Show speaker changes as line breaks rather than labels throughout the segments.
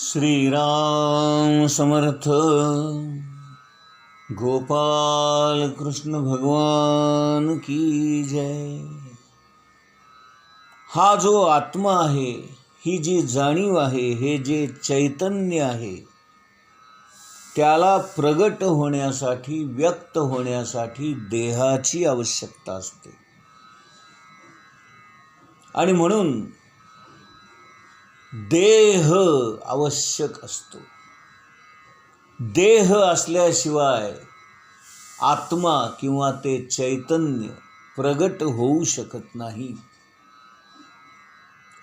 श्रीराम समर्थ. गोपाल कृष्ण भगवान की जय. हा जो आत्मा आहे, ही जी जाणीव आहे, हे जे चैतन्य आहे, त्याला प्रगट होण्यासाठी, व्यक्त होण्यासाठी देहाची आवश्यकता असते. आणि म्हणून देह आवश्यक असतो. देह असल्याशिवाय आत्मा किंवा ते चैतन्य प्रगट होऊ शकत नाही.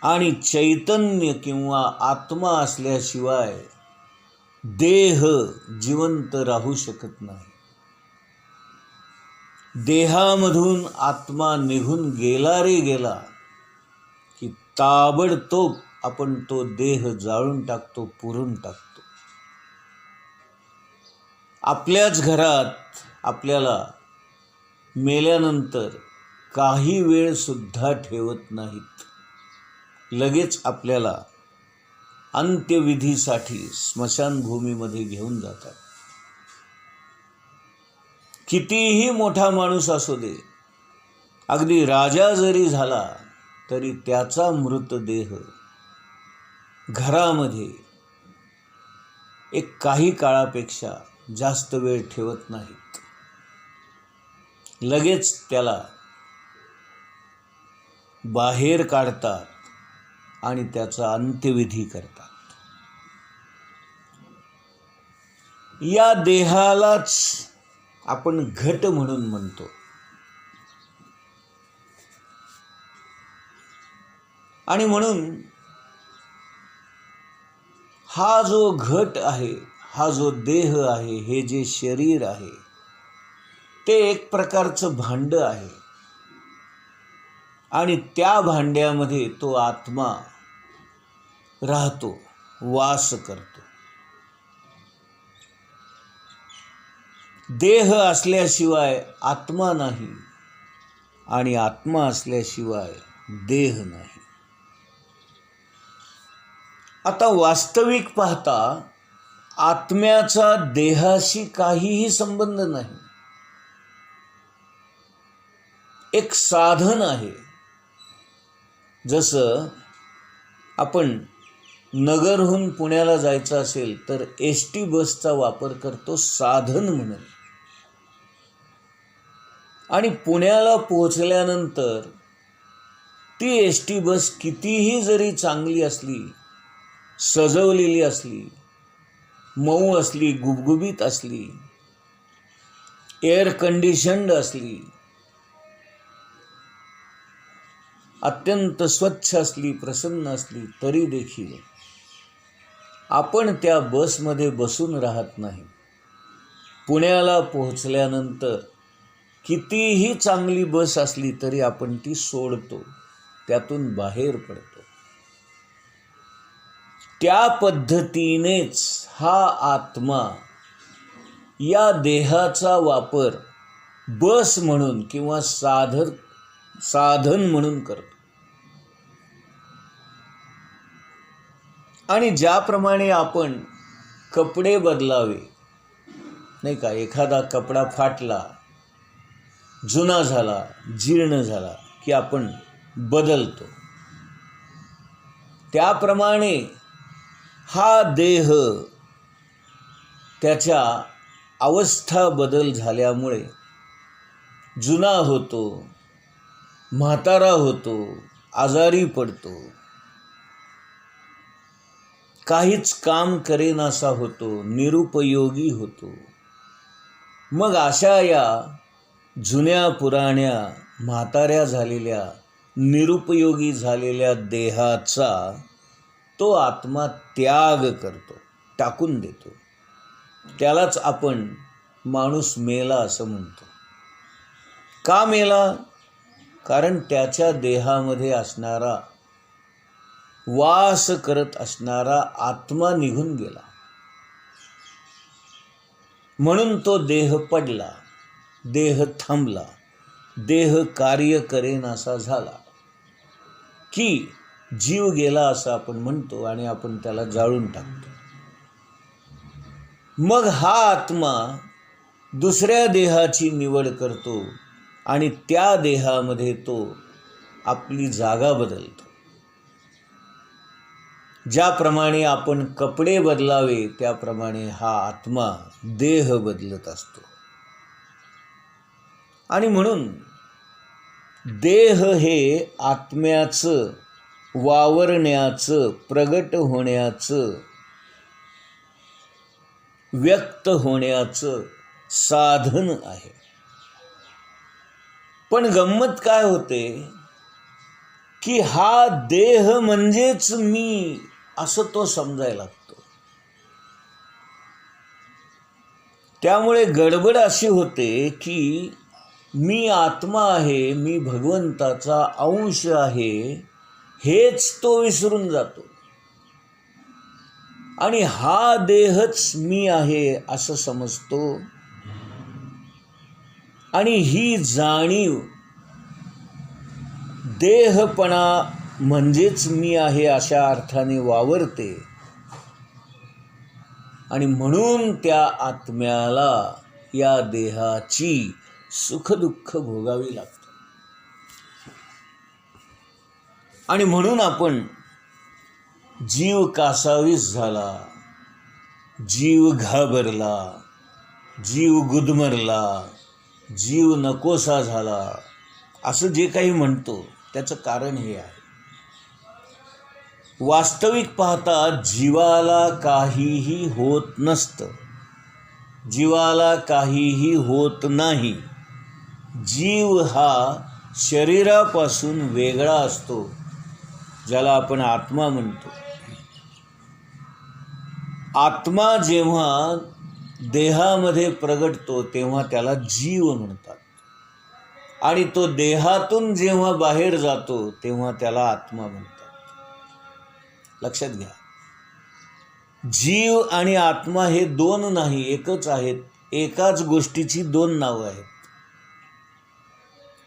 आणि चैतन्य किंवा आत्मा असल्याशिवाय देह जिवंत राहू शकत नाही. देहामधून आत्मा निघून गेला रे गेला की ताबडतोब आपण तो देह जाळून टाकतो, पुरून टाकतो. आपल्याच घरात आपल्याला मेल्यानंतर काही वेळ सुद्धा ठेवत नाहीत. लगेच आपल्याला अंत्यविधीसाठी स्मशानभूमीमध्ये घेऊन जातात. कितीही मोठा माणूस असू दे, अगदी राजा जरी झाला तरी त्याचा मृतदेह घरामध्ये एक काही काळापेक्षा जास्त वेळ ठेवत नाहीत. लगेच त्याला बाहेर काढतात आणि त्याचा अंत्यविधी करतात. या देहालाच आपण घट म्हणून म्हणतो. आणि म्हणून हा जो घट आहे, हा जो देह आहे, हे जे शरीर आहे, ते एक प्रकारचं भांड आहे. आणि त्या भांड्यामध्ये तो आत्मा राहतो, वास करतो. देह असल्याशिवाय आत्मा नाही आणि आत्मा असल्याशिवाय देह नाही. आता वास्तविक पाहता आत्म्याचा देहाशी काहीही संबंध नाही. एक साधन आहे. जसं आपण नगरहून पुण्याला जायचं असेल तर एसटी बसचा वापर करतो साधन म्हणून. आणि पुण्याला पोहोचल्यानंतर ती एसटी बस कितीही जरी चांगली असली, सजवलेली असली, मऊ असली, गुबगुबीत असली, एअर कंडिशन्ड असली, अत्यंत स्वच्छ असली, प्रसन्न असली, तरी देखील आपण त्या बसमध्ये बसून राहत नाही. पुण्याला पोहोचल्यानंतर कितीही चांगली बस असली तरी आपण ती सोडतो, त्यातून बाहेर पडतो. त्या पद्धतीनेच हा आत्मा या देहाचा वापर बस म्हणून किंवा साधन म्हणून करतो. आणि ज्याप्रमाणे आपण कपडे बदलावे, नाही का, एखादा कपडा फाटला, जुना झाला, जीर्ण झाला की आपण बदलतो, त्याप्रमाणे हा देह त्याच्या अवस्था बदल झाल्यामुळे जुना होतो, म्हातारा होतो, आजारी पडतो, काहीच काम करेनासा होतो, निरुपयोगी होतो. मग अशा या जुन्या पुराण्या म्हाताऱ्या झालेल्या, निरुपयोगी झालेल्या देहाचा तो आत्मा त्याग करतो, टाकून देतो. त्यालाच आपण माणूस मेला असं म्हणतो. का मेला? कारण त्याच्या देहामध्ये असणारा, वास करत असणारा आत्मा निघून गेला. म्हणून तो देह पडला, देह थांबला, देह कार्य करेनासा झाला की जीव गेला असं आपण म्हणतो आणि आपण त्याला जाळून टाकतो. मग हा आत्मा दुसऱ्या देहाची निवड करतो आणि त्या देहामध्ये तो आपली जागा बदलतो. ज्याप्रमाणे आपण कपडे बदलावे त्याप्रमाणे हा आत्मा देह बदलत असतो. आणि म्हणून देह हे आत्म्याचं वावरण्याचं, प्रगट होण्याचं, व्यक्त होण्याचं साधन आहे. पण गंमत काय होते की हा देह म्हणजेच मी असं तो समजायला लागतो. त्यामुळे गडबड अशी होते की मी आत्मा आहे, मी भगवंताचा अंश आहे, हेच तो विसरून जातो आणि हा देहच मी आहे असं समजतो. आणि ही जाणीव देहपणा म्हणजेच मी आहे अशा अर्थाने वावरते आणि म्हणून त्या आत्म्याला या देहाची सुखदुःख भोगावी लागतात. आणि म्हणून आपण जीव कासावीस झाला, जीव घाबरला, जीव गुदमरला, जीव नकोसा झाला असं जे काही म्हणतो त्याचं कारण हे आहे. वास्तविक पाहता जीवाला काहीही होत नसतं, जीवाला काहीही होत नाही. जीव हा शरीरापासून वेगळा असतो, ज्याला आपण आत्मा म्हणतो. आत्मा जेव्हा देहामध्ये प्रगटतो तेव्हा त्याला जीव म्हणतात आणि तो देहातून जेव्हा बाहेर जातो तेव्हा त्याला आत्मा म्हणतात. लक्षात घ्या, जीव आणि आत्मा हे दोन नाही, एकच आहेत. एकाच गोष्टीची दोन नावं आहेत.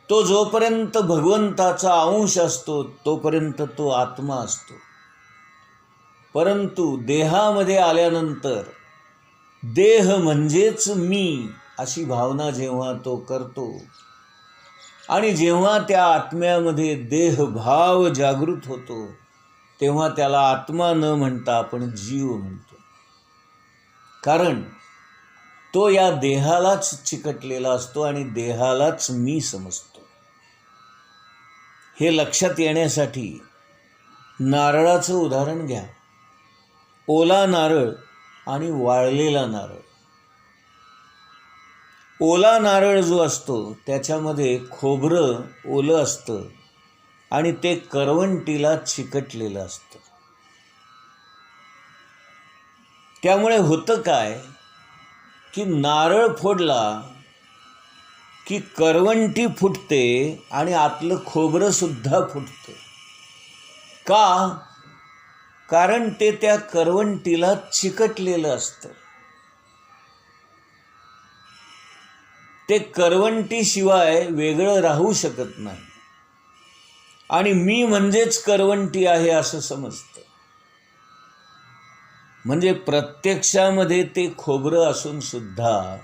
तो जोपर्यंत भगवंताचा अंश असतो तोपर्यंत तो आत्मा असतो. परंतु देहामध्ये आल्यानंतर देह म्हणजेच मी अशी भावना जेव्हा तो करतो आणि जेव्हा त्या आत्म्यामध्ये देहभाव जागृत होतो तेव्हा त्याला आत्मा न म्हणता आपण जीव म्हणतो. कारण तो या देहालाच चिकटलेला असतो आणि देहालाच मी समजतो. हे लक्षात येण्यासाठी नारळाचं उदाहरण घ्या. ओला नारळ आणि वाळलेला नारळ. ओला नारळ जो असतो त्याच्यामध्ये खोबरं ओलं असतं आणि ते करवंटीला चिकटलेलं असतं. त्यामुळे होतं काय की नारळ फोडला की करवंटी फुटते आणि आतलं खोबरं सुद्धा फुटतं. का? कारण ते त्या करवंटीला चिकटलेलं असतं. ते करवंटीशिवाय वेगळं राहू शकत नाही आणि मी म्हणजेच करवंटी आहे असं समजतं. म्हणजे प्रत्यक्षामध्ये ते खोबरं असून सुद्धा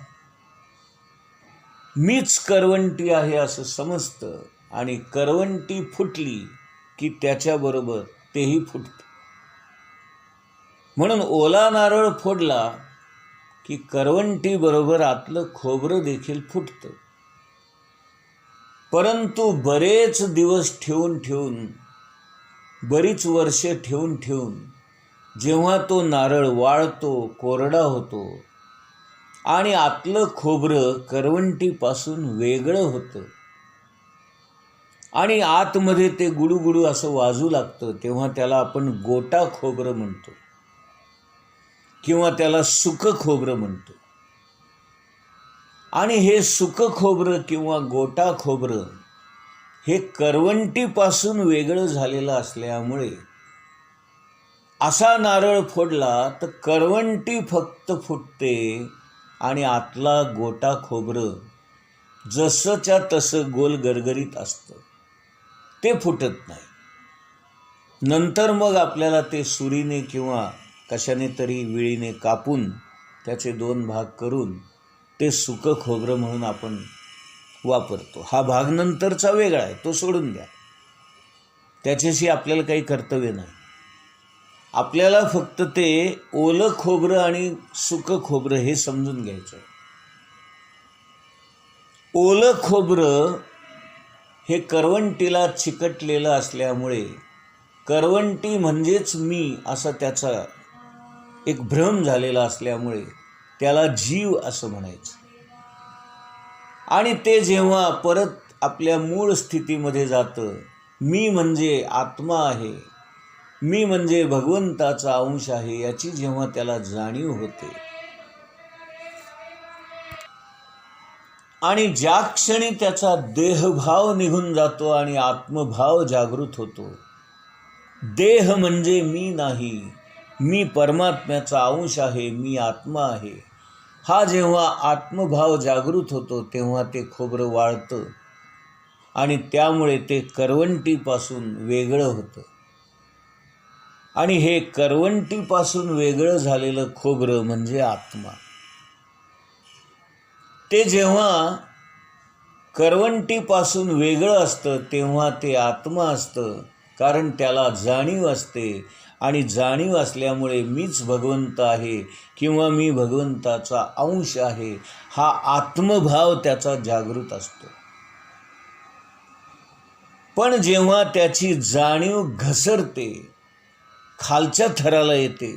मीच करवंटी आहे असं समजतं आणि करवंटी फुटली की त्याच्याबरोबर तेही फुटतं. म्हणून ओला नारळ फोडला की करवंटीबरोबर आतलं खोबरं देखील फुटतं. परंतु बरेच दिवस ठेवून बरीच वर्षे ठेवून जेव्हा तो नारळ वाळतो, कोरडा होतो आणि आतलं खोबरं करवंटीपासून वेगळं होतं आणि आतमध्ये ते गुडूगुडू असं वाजू लागतं, तेव्हा त्याला आपण गोटा खोबरं म्हणतो किंवा त्याला सुकं खोबरं म्हणतो. आणि हे सुकं खोबरं किंवा गोटा खोबरं हे करवंटीपासून वेगळं झालेलं असल्यामुळे असा नारळ फोडला तर करवंटी फक्त फुटते आणि आतला गोटा खोबरं जसंच्या तसं गोल गरगरीत असतं, ते फुटत नाही. नंतर मग आपल्याला ते सुरीने किंवा कशाने तरी विळीने कापून त्याचे 2 भाग करून ते सुकं खोबरं म्हणून आपण वापरतो. हा भाग नंतरचा वेगळा आहे, तो सोडून द्या. त्याच्याशी आपल्याला काही कर्तव्य नाही. आपल्याला फक्त ते ओलं खोबरं आणि सुकं खोबरं हे समजून घ्यायचं आहे. ओलं खोबरं हे करवंटीला चिकटलेलं असल्यामुळे करवंटी म्हणजेच मी असा त्याचा एक भ्रम झालेला असल्यामुळे त्याला जीव असं म्हणायचं. आणि ते जेव्हा परत आपल्या मूळ स्थितीमध्ये जातं, मी म्हणजे आत्मा आहे, मी म्हणजे भगवंताचा अंश आहे, याची जेव्हा त्याला जाणीव होते आणि ज्या क्षणी त्याचा देहभाव निघून जातो आणि आत्मभाव जागृत होतो, देह म्हणजे मी नाही, मी परमात्म्याचा अंश आहे, मी आत्मा आहे, हा जेव्हा आत्मभाव जागृत होतो तेव्हा ते खोबरं वाळतं आणि त्यामुळे ते करवंटीपासून वेगळं होतं. आणि हे करवंटीपासून वेगळं झालेलं खोबरं म्हणजे आत्मा. ते जेव्हा करवंटीपासून वेगळं असतं तेव्हा ते आत्मा असतं, कारण त्याला जाणीव असते आणि जाणीव असल्यामुळे मीच भगवंत आहे किंवा मी भगवंताचा अंश आहे, हा आत्मभाव त्याचा जागृत असतो. पण जेव्हा त्याची जाणीव घसरते, खालच्या थराला येते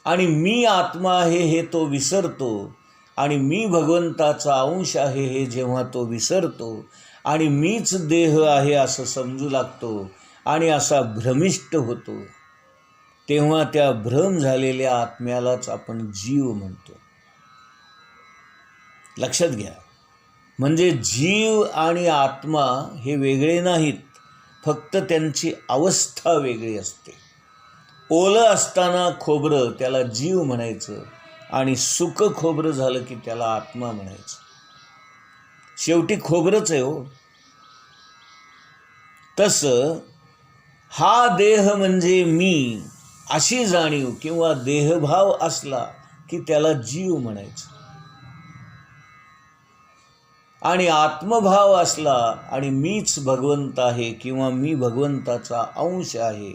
आणि मी आत्मा आहे हे तो विसरतो आणि मी भगवंताचा अंश आहे हे जेव्हा तो विसरतो आणि मीच देह आहे असं समजू लागतो आणि असा भ्रमिष्ट होतो, तेव्हा त्या भ्रम झालेल्या आत्म्यालाच आपण जीव म्हणतो. लक्षात घ्या, म्हणजे जीव आणि आत्मा हे वेगळे नाहीत, फक्त त्यांची अवस्था वेगळी असते. ओलं असताना खोबरं त्याला जीव म्हणायचं आणि सुकं खोबरं झालं की त्याला आत्मा म्हणायचं. शेवटी खोबरंच आहे हो. तसं हा देह म्हणजे मी अशी जाणीव किंवा देहभाव असला की त्याला जीव म्हणायचं. आणि आत्मभाव असला आणि मीच भगवंत आहे किंवा मी भगवंताचा अंश आहे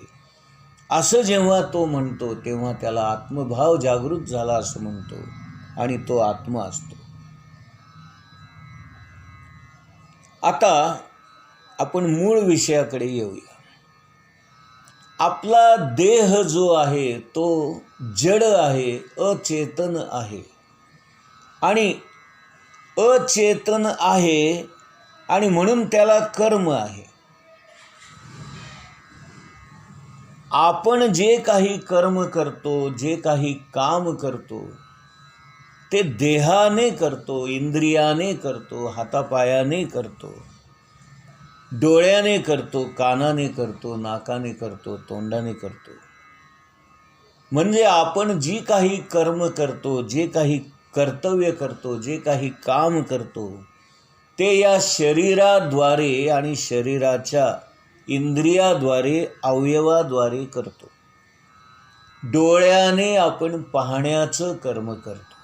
असं जेव्हा तो म्हणतो तेव्हा त्याला आत्मभाव जागृत झाला असं म्हणतो आणि तो आत्मा असतो. आता आपण मूळ विषयाकडे येऊया. आपला देह जो आहे तो जड आहे, अचेतन आहे आणि अचेतन आहे आणि म्हणून त्याला कर्म आहे. आपण जे काही कर्म करतो, जे काही काम करतो ते देहाने करतो, इंद्रियाने करतो, हातापायाने करतो, डोळ्याने करतो, कानाने करतो, नाकाने करतो, तोंडाने करतो. म्हणजे आपण जी काही कर्म करतो, जे काही कर्तव्य करतो, जे काही काम करतो ते या शरीराद्वारे आणि शरीराच्या इंद्रियाद्वारे, अवयवाद्वारे करतो. डोळ्याने आपण पाहण्याचं कर्म करतो,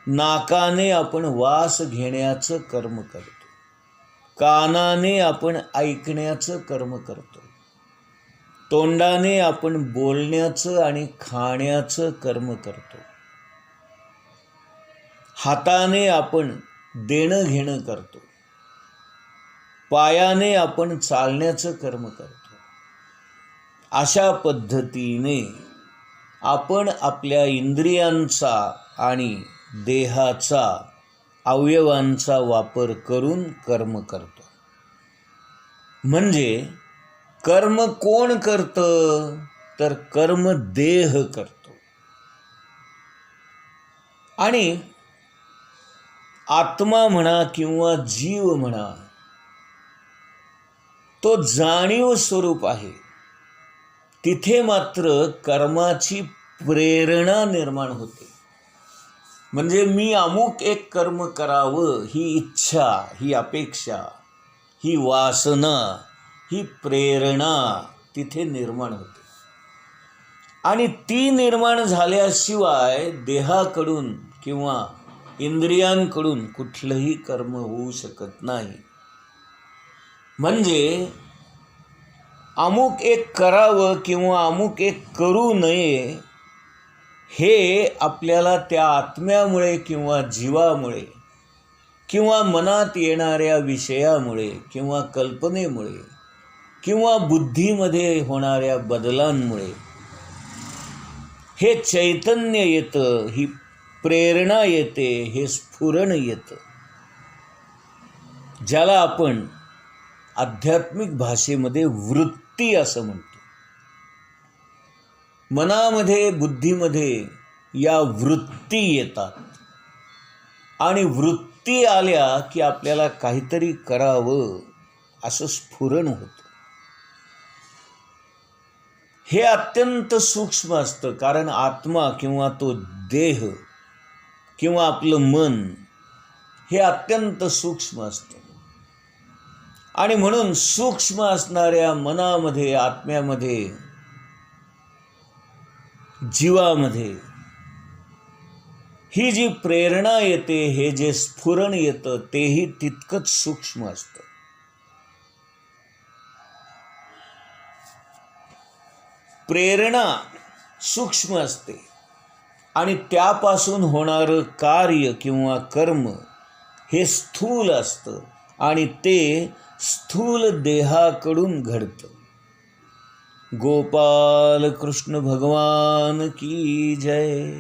नाकाने आपण वास घेण्याचं कर्म करतो, कानाने आपण ऐकण्याचं कर्म करतो, तोंडाने आपण बोलण्याचं आणि खाण्याचं कर्म करतो, हाताने आपण देणं घेणं करतो, पायाने आपण चालण्याचं कर्म करतो. अशा पद्धतीने आपण आपल्या इंद्रियांचा आणि देहाचा, अवयवांचा वापर करून कर्म करतो. म्हणजे कर्म कोण करतं? तर कर्म देह करतो. आणि आत्मा म्हणा किंवा जीव म्हणा, तो जाणीव स्वरूप आहे. तिथे मात्र कर्माची प्रेरणा निर्माण होते. म्हणजे मी अमुक एक कर्म करावं ही इच्छा, ही अपेक्षा, ही वासना, ही प्रेरणा तिथे निर्माण होते. आणि ती निर्माण झाल्याशिवाय देहाकडून किंवा इंद्रियांकडून कुठलंही कर्म होऊ शकत नाही. म्हणजे अमुक एक करावं किंवा अमुक एक करू नये हे आपल्याला त्या आत्म्यामुळे किंवा जीवामुळे किंवा मनात येणाऱ्या विषयामुळे किंवा कल्पनेमुळे किंवा बुद्धीमध्ये होणाऱ्या बदलांमुळे हे चैतन्य येतं, ही प्रेरणा येते, हे स्फुरण येतं, ज्याला आपण आध्यात्मिक भाषेमध्ये वृत्ती असं म्हणतो. मनामध्ये बुद्धीमध्ये या वृत्ती येतात आणि वृत्ती आल्या की आपल्याला काहीतरी करावं असं स्फुरण होतं. हे अत्यंत सूक्ष्म असतं, कारण आत्मा किंवा तो देह किंवा आपलं मन हे अत्यंत सूक्ष्म असतं. आणि म्हणून सूक्ष्म असणाऱ्या मनामध्ये, आत्म्यामध्ये, जीवामध्ये ही जी प्रेरणा येते, हे जे स्फुरण येतं, तेही तितकंच सूक्ष्म असतं. प्रेरणा सूक्ष्म असते आणि त्यापासून होणारं कार्य किंवा कर्म हे स्थूल असतं आणि ते स्थूल देहाकडून घडतं. गोपाल कृष्ण भगवान की जय.